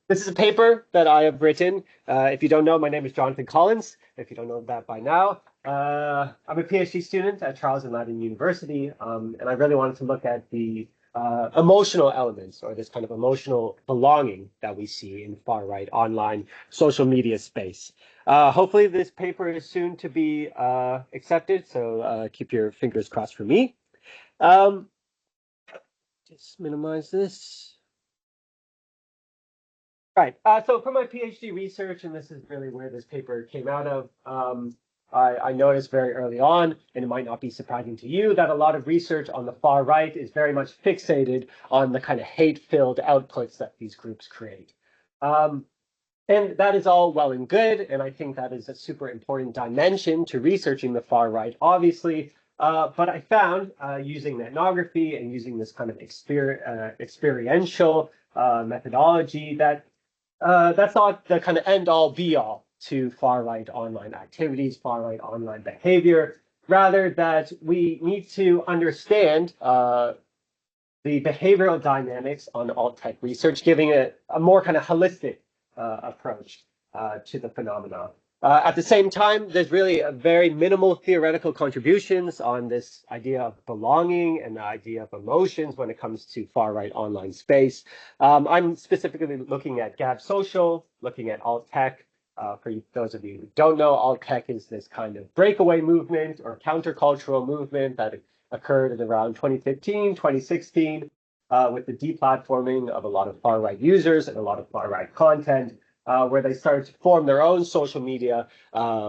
This is a paper that I have written. If you don't know, my name is Jonathan Collins. If you don't know that by now, I'm a PhD student at Charles and Loudoun University, and I really wanted to look at the emotional elements or this kind of emotional belonging that we see in far-right online social media space. Hopefully, this paper is soon to be accepted, so keep your fingers crossed for me. Um, just minimize this. Right. So for my PhD research, and this is really where this paper came out of, I noticed very early on, and it might not be surprising to you, that a lot of research on the far right is very much fixated on the kind of hate-filled outputs that these groups create. Um, and that is all well and good, and I think that is a super important dimension to researching the far right, obviously. But I found using ethnography and using this kind of experiential methodology that that's not the kind of end all be all to far right online activities, far right online behavior. Rather, that we need to understand the behavioral dynamics on alt tech research, giving a more kind of holistic approach to the phenomenon. At the same time, there's really a very minimal theoretical contributions on this idea of belonging and the idea of emotions when it comes to far-right online space. I'm specifically looking at Gab Social, looking at alt tech. For those of you who don't know, alt tech is this kind of breakaway movement or countercultural movement that occurred in around 2015, 2016, with the deplatforming of a lot of far-right users and a lot of far-right content, where they started to form their own social media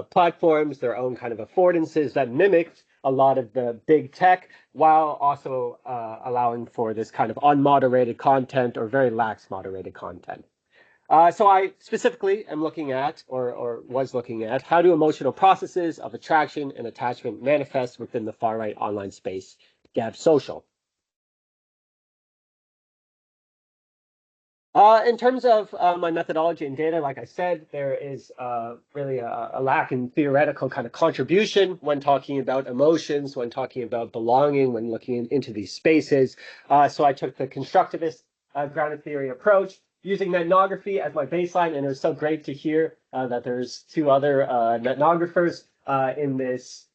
platforms, their own kind of affordances that mimicked a lot of the big tech, while also allowing for this kind of unmoderated content or very lax moderated content. So I specifically am looking at, or was looking at, how do emotional processes of attraction and attachment manifest within the far-right online space, Gab Social. In terms of my methodology and data, like I said, there is really a lack in theoretical kind of contribution when talking about emotions, when talking about belonging, when looking into these spaces. So I took the constructivist grounded theory approach, using ethnography as my baseline, and it was so great to hear that there's two other ethnographers in this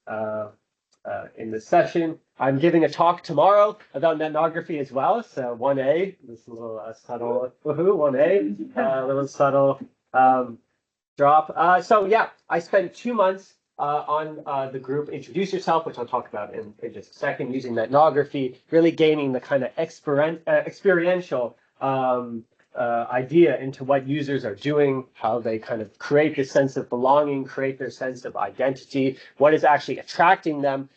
session. I'm giving a talk tomorrow about ethnography as well. So 1A, this little subtle woohoo, 1A, little subtle drop. So yeah, I spent 2 months on the group Introduce Yourself, which I'll talk about in just a second, using ethnography, really gaining the kind of experiential idea into what users are doing, how they kind of create this sense of belonging, create their sense of identity, what is actually attracting them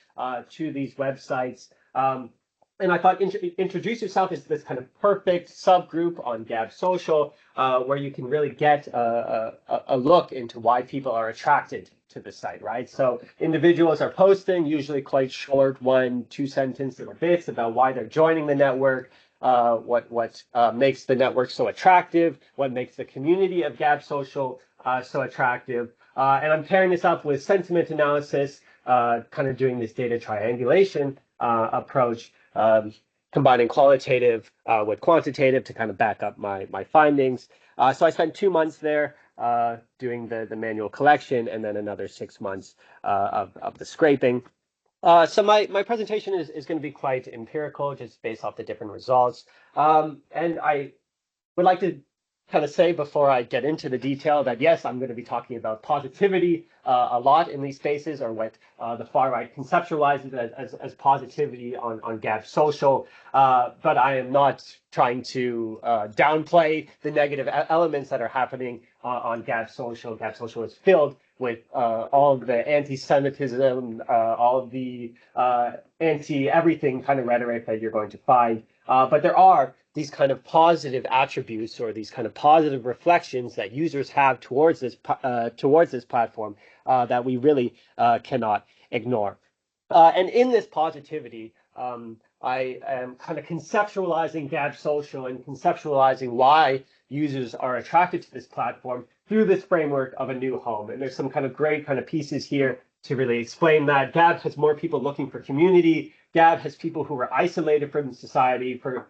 to these websites. And I thought Introduce Yourself is this kind of perfect subgroup on Gab Social, where you can really get a look into why people are attracted to the site, right? So individuals are posting, usually quite short, 1-2 sentence little bits about why they're joining the network, what makes the network so attractive, what makes the community of Gab Social so attractive. And I'm pairing this up with sentiment analysis, kind of doing this data triangulation approach, combining qualitative with quantitative to kind of back up my findings. So I spent 2 months there doing the manual collection, and then another 6 months of the scraping. So my presentation is going to be quite empirical, just based off the different results. And I would like to kind of say before I get into the detail that yes, I'm going to be talking about positivity a lot in these spaces, or what the far right conceptualizes as positivity on Gab Social. But I am not trying to downplay the negative elements that are happening on Gab Social. Gab Social is filled with all of the anti-Semitism, all of the anti-everything kind of rhetoric that you're going to find. But there are these kind of positive attributes, or these kind of positive reflections that users have towards this platform that we really cannot ignore. And in this positivity, I am kind of conceptualizing Gab Social and conceptualizing why users are attracted to this platform through this framework of a new home. And there's some kind of great kind of pieces here to really explain that. Gab has more people looking for community. Gab has people who are isolated from society, for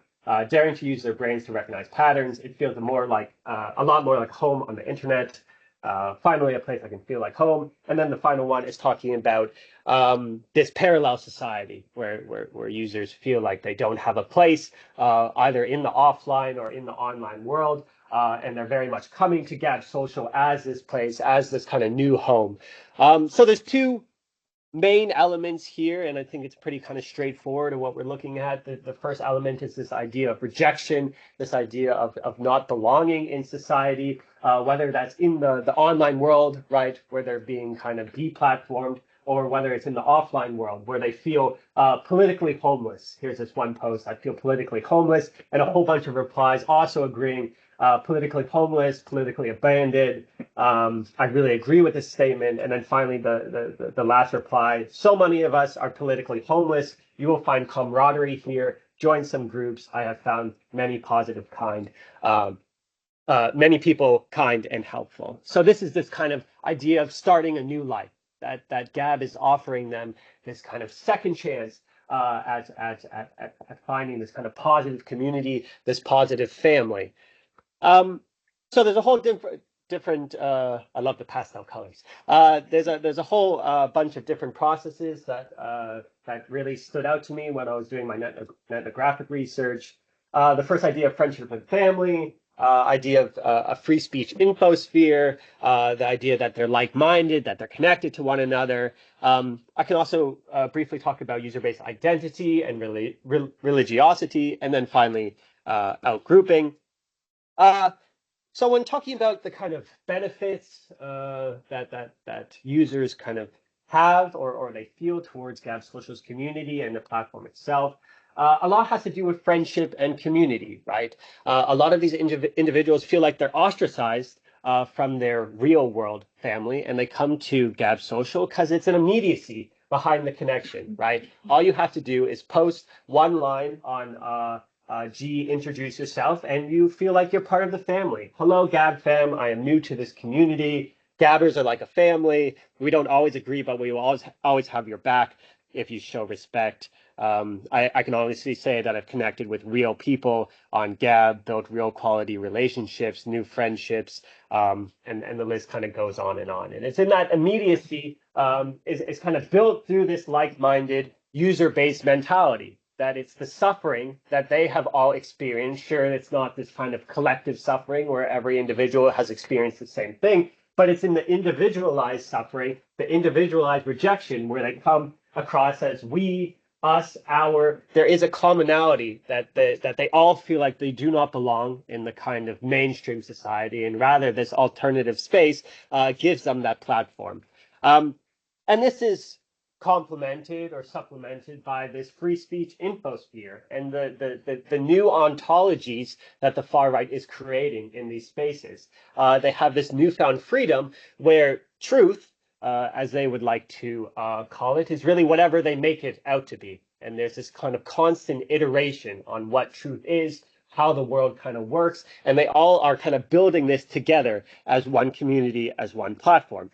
daring to use their brains to recognize patterns. It feels a lot more like home on the internet. Finally, a place I can feel like home. And then the final one is talking about this parallel society where users feel like they don't have a place either in the offline or in the online world. And they're very much coming to Gab Social as this place, as this kind of new home. So there's two main elements here, and I think it's pretty kind of straightforward in what we're looking at. The first element is this idea of rejection, this idea of not belonging in society, whether that's in the online world, right, where they're being kind of deplatformed, or whether it's in the offline world where they feel politically homeless. Here's this one post, I feel politically homeless, and a whole bunch of replies also agreeing politically homeless, politically abandoned. I really agree with this statement. And then finally, the last reply, so many of us are politically homeless. You will find camaraderie here. Join some groups. I have found many positive, many people kind and helpful. So this is this kind of idea of starting a new life, that Gab is offering them this kind of second chance at finding this kind of positive community, this positive family. So there's a whole different I love the pastel colors. There's a whole bunch of different processes that really stood out to me when I was doing my ethnographic research. The first idea of friendship and family, idea of a free speech infosphere, the idea that they're like-minded, that they're connected to one another. I can also briefly talk about user-based identity and religiosity, and then finally outgrouping. So when talking about the kind of benefits that users kind of have or they feel towards Gab Social's community and the platform itself, a lot has to do with friendship and community, right? A lot of these individuals feel like they're ostracized from their real world family, and they come to Gab Social because it's an immediacy behind the connection, right? All you have to do is post one line on G, introduce yourself, and you feel like you're part of the family. Hello, Gab fam. I am new to this community. Gabbers are like a family. We don't always agree, but we will always have your back if you show respect. I can honestly say that I've connected with real people on Gab, built real quality relationships, new friendships, and the list kind of goes on. And it's in that immediacy is kind of built through this like-minded user-based mentality, that it's the suffering that they have all experienced. Sure, it's not this kind of collective suffering where every individual has experienced the same thing, but it's in the individualized suffering, the individualized rejection, where they come across as we, us, our. There is a commonality that they all feel like they do not belong in the kind of mainstream society, and rather this alternative space gives them that platform. And this is complemented or supplemented by this free speech infosphere and the new ontologies that the far right is creating in these spaces. They have this newfound freedom where truth, as they would like to call it, is really whatever they make it out to be. And there's this kind of constant iteration on what truth is, how the world kind of works, and they all are kind of building this together as one community, as one platform.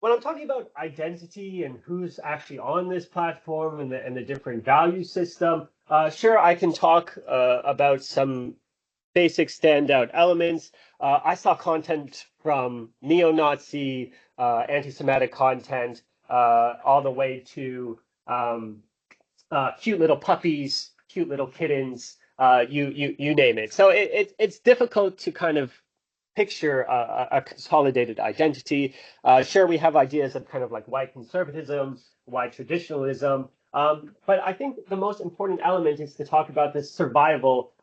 When I'm talking about identity and who's actually on this platform and the different value system, sure, I can talk about some basic standout elements. I saw content from neo-Nazi, anti-Semitic content, all the way to cute little puppies, cute little kittens, you name it. So it's difficult to kind of picture a consolidated identity. Sure, we have ideas of kind of like white conservatism, white traditionalism, but I think the most important element is to talk about this survival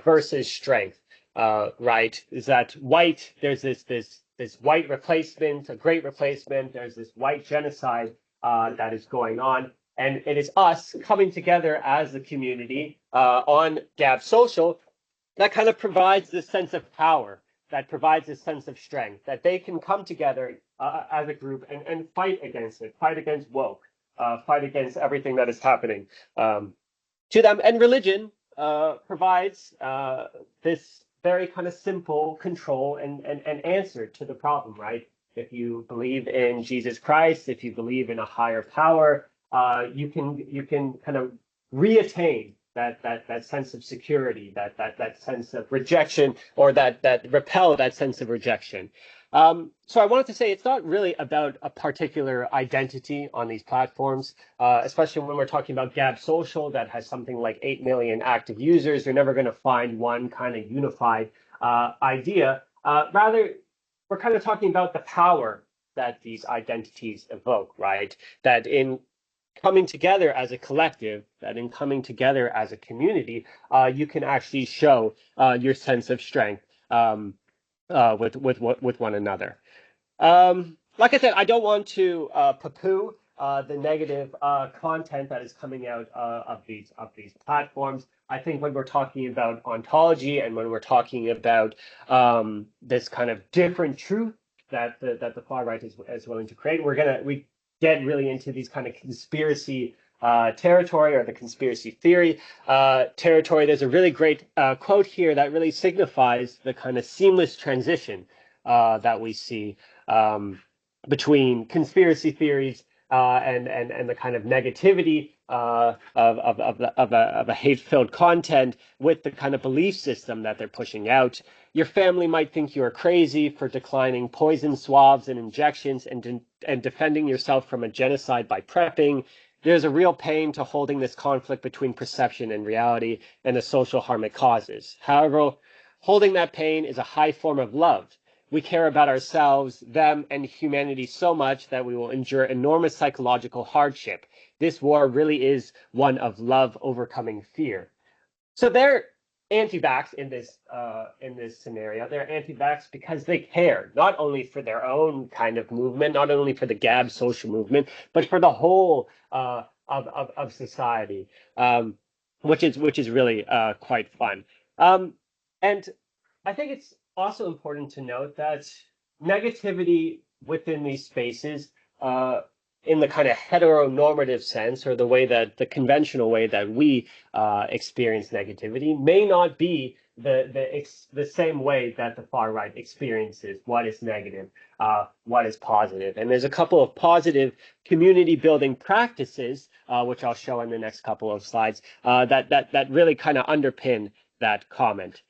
versus strength, right? Is that white, there's this white replacement, a great replacement, there's this white genocide that is going on, and it is us coming together as a community on Gab Social that kind of provides this sense of power, that provides a sense of strength, that they can come together as a group and fight against it, fight against woke, fight against everything that is happening to them. And religion provides this very kind of simple control and answer to the problem, right? If you believe in Jesus Christ, if you believe in a higher power, you can kind of reattain that sense of security, that sense of rejection, or that repel that sense of rejection. So I wanted to say it's not really about a particular identity on these platforms, especially when we're talking about Gab Social that has something like 8 million active users. You're never going to find one kind of unified idea. Rather, we're kind of talking about the power that these identities evoke, right? That in coming together as a collective, that in coming together as a community, you can actually show your sense of strength with one another. Like I said, I don't want to poo-poo the negative content that is coming out of these platforms. I think when we're talking about ontology and when we're talking about this kind of different truth that the far right is willing to create, we get really into these kind of conspiracy territory, or the conspiracy theory territory. There's a really great quote here that really signifies the kind of seamless transition that we see between conspiracy theories and the kind of negativity of a hate-filled content with the kind of belief system that they're pushing out. Your family might think you're crazy for declining poison swabs and injections and defending yourself from a genocide by prepping. There's a real pain to holding this conflict between perception and reality and the social harm it causes. However, holding that pain is a high form of love. We care about ourselves, them, and humanity so much that we will endure enormous psychological hardship. This war really is one of love overcoming fear. So they're anti-vax in this scenario. They're anti-vax because they care, not only for their own kind of movement, not only for the Gab social movement, but for the whole of society, which is really quite fun. And I think it's also important to note that negativity within these spaces, in the kind of heteronormative sense, or the way that the conventional way that we experience negativity, may not be the same way that the far right experiences what is negative, what is positive. And there's a couple of positive community building practices, which I'll show in the next couple of slides, that really kind of underpin that comment.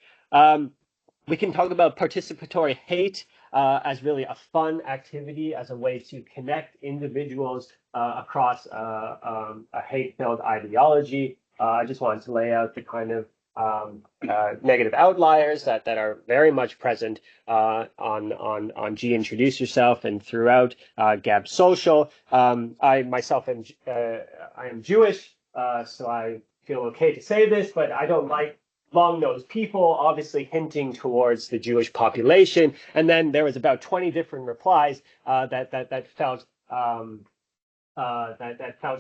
We can talk about participatory hate as really a fun activity, as a way to connect individuals across a hate-filled ideology. I just wanted to lay out the kind of negative outliers that are very much present on G Introduce Yourself and throughout Gab Social. I myself am I am Jewish, so I feel okay to say this, but I don't like long-nosed people, obviously hinting towards the Jewish population. And then there was about 20 different replies that felt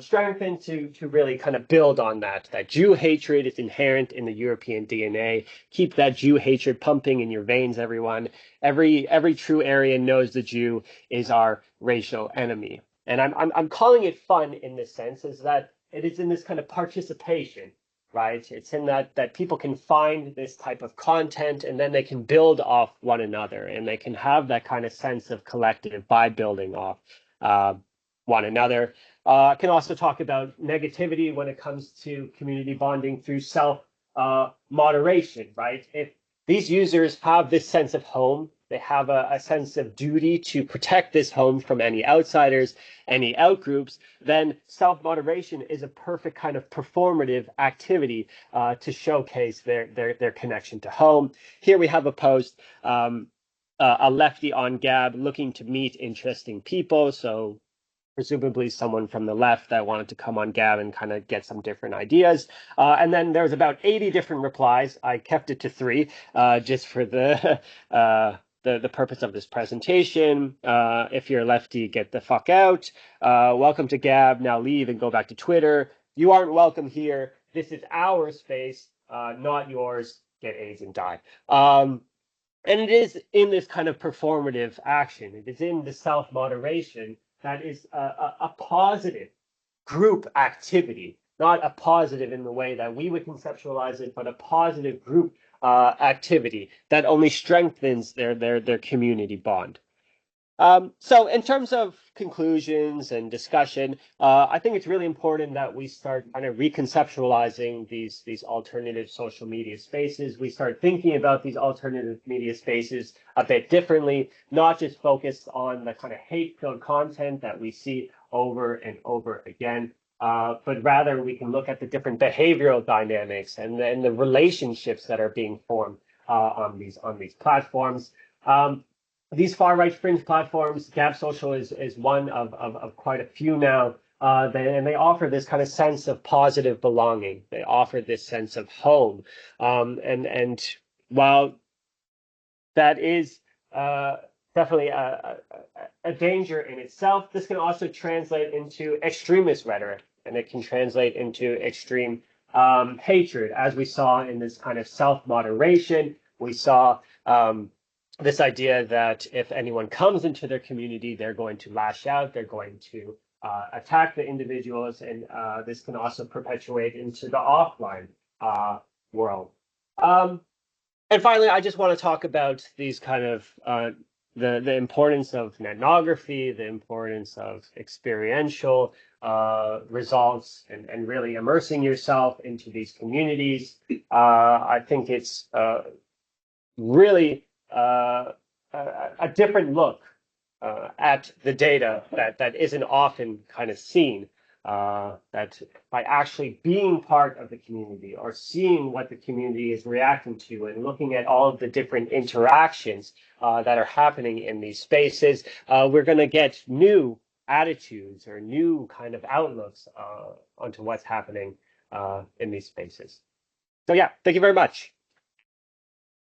strengthened to really kind of build on that Jew hatred is inherent in the European DNA. Keep that Jew hatred pumping in your veins, everyone. Every true Aryan knows the Jew is our racial enemy. And I'm calling it fun in this sense, is that it is in this kind of participation, right? It's in that people can find this type of content and then they can build off one another, and they can have that kind of sense of collective by building off one another. I can also talk about negativity when it comes to community bonding through self-moderation, right? If these users have this sense of home, they have a sense of duty to protect this home from any outsiders, any outgroups, then self-moderation is a perfect kind of performative activity to showcase their connection to home. Here we have a post, a lefty on Gab looking to meet interesting people. So presumably someone from the left that wanted to come on Gab and kind of get some different ideas. And then there was about 80 different replies. I kept it to 3 just for the purpose of this presentation. If you're a lefty, get the fuck out. Welcome to Gab, now leave and go back to Twitter. You aren't welcome here. This is our space, not yours. Get AIDS and die. And it is in this kind of performative action. It is in the self-moderation that is a positive group activity, not a positive in the way that we would conceptualize it, but a positive group activity that only strengthens their community bond. So in terms of conclusions and discussion, I think it's really important that we start kind of reconceptualizing these alternative social media spaces. We start thinking about these alternative media spaces a bit differently, not just focused on the kind of hate-filled content that we see over and over again, but rather we can look at the different behavioral dynamics and then the relationships that are being formed on these platforms. These far-right fringe platforms, Gap Social is one of quite a few now, and they offer this kind of sense of positive belonging. They offer this sense of home, and while that is definitely a danger in itself, this can also translate into extremist rhetoric, and it can translate into extreme hatred, as we saw in this kind of self-moderation. We saw this idea that if anyone comes into their community, they're going to lash out, they're going to attack the individuals, and this can also perpetuate into the offline world. And finally, I just want to talk about these kind of the importance of ethnography, the importance of experiential results, and really immersing yourself into these communities. I think it's really a different look at the data that isn't often kind of seen. That by actually being part of the community or seeing what the community is reacting to and looking at all of the different interactions that are happening in these spaces, we're going to get new attitudes or new kind of outlooks onto what's happening in these spaces. So yeah, thank you very much.